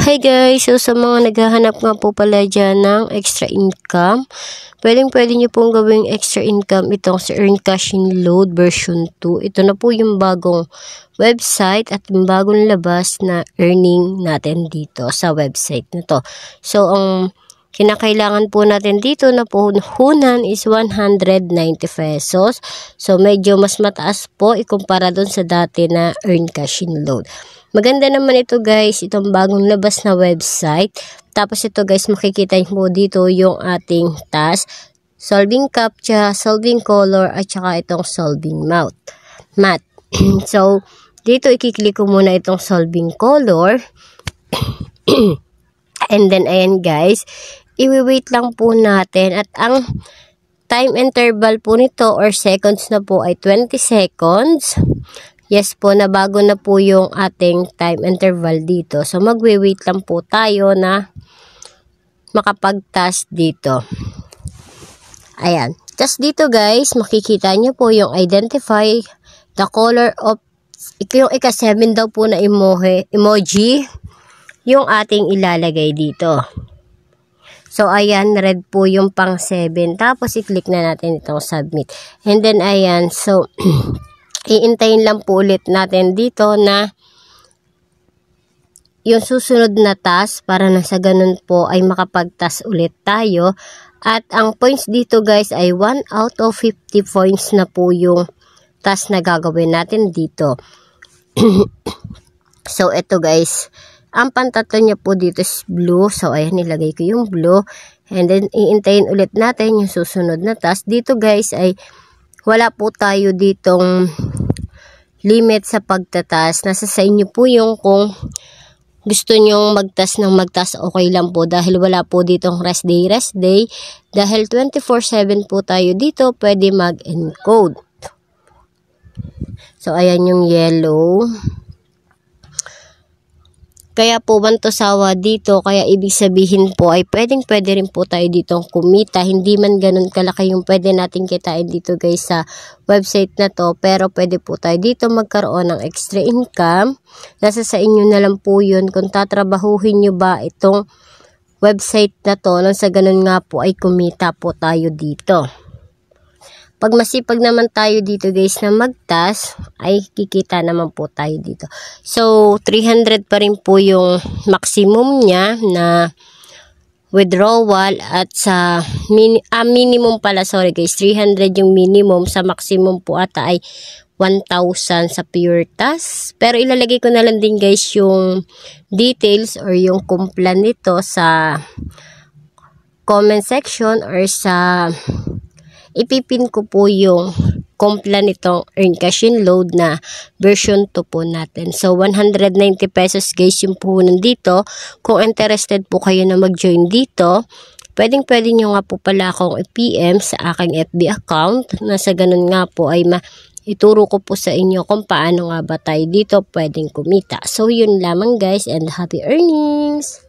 Hi guys! So sa mga naghahanap nga po pala dyan ng extra income, pwede nyo pong gawing extra income itong sa Earn Cash in Load version 2. Ito na po yung bagong website at yung bagong labas na earning natin dito sa website na to. So ang kinakailangan po natin dito na puhunan is 190 pesos. So medyo mas mataas po ikumpara dun sa dati na Earn Cash in Load. Maganda naman ito guys, itong bagong labas na website. Tapos ito guys, makikita nyo dito yung ating task, solving captcha, solving color, at saka itong solving math. So, dito ikiklik ko muna itong solving color. And then, ayan guys, i-wait lang po natin. At ang time interval po nito or seconds na po ay 20 seconds. Yes po, nabago na po yung ating time interval dito. So, magwe-wait lang po tayo na makapag-task dito. Ayan. Tapos dito guys, makikita nyo po yung identify the color of, yung ika-7 daw po na emoji, yung ating ilalagay dito. So, ayan, red po yung pang 7. Tapos, i-click na natin itong submit. And then, ayan, so, iintayin lang po ulit natin dito na yung susunod na task para na sa ganun po ay makapag-task ulit tayo. At ang points dito guys ay 1 out of 50 points na po yung task na gagawin natin dito. So, ito guys, ang pantatlo niya po dito is blue. So, ayan, nilagay ko yung blue. And then, iintayin ulit natin yung susunod na task. Dito guys ay wala po tayo ditong limit sa pagtatas. Nasa sa inyo po yung kung gusto nyong magtas ng magtas, okay lang po. Dahil wala po ditong rest day. Dahil 24/7 po tayo dito, pwede mag-encode. So, ayan yung yellow. Kaya po bantosawa dito, kaya ibig sabihin po ay pwede rin po tayo ditong kumita. Hindi man ganun kalaki yung pwede natin kitain dito guys sa website na to. Pero pwede po tayo dito magkaroon ng extra income. Nasa sa inyo na lang po yun kung tatrabahuhin nyo ba itong website na to. Nang sa ganun nga po ay kumita po tayo dito. Pag masipag naman tayo dito guys na mag-task, ay kikita naman po tayo dito. So, 300 pa rin po yung maximum niya na withdrawal at sa minimum pala, sorry guys, 300 yung minimum, sa maximum po ata ay 1,000 sa pure task. Pero ilalagay ko na lang din guys yung details or yung kumplan nito sa comment section or sa ipipin ko po yung kumplan nitong Earn Cash in Load na version 2 po natin. So, 190 pesos guys yung puhunan dito. Kung interested po kayo na mag-join dito, pwede nyo nga po pala akong i-PM sa aking FB account. Nasa ganun nga po ay ituro ko po sa inyo kung paano nga ba tayo dito pwedeng kumita. So, yun lamang guys and happy earnings!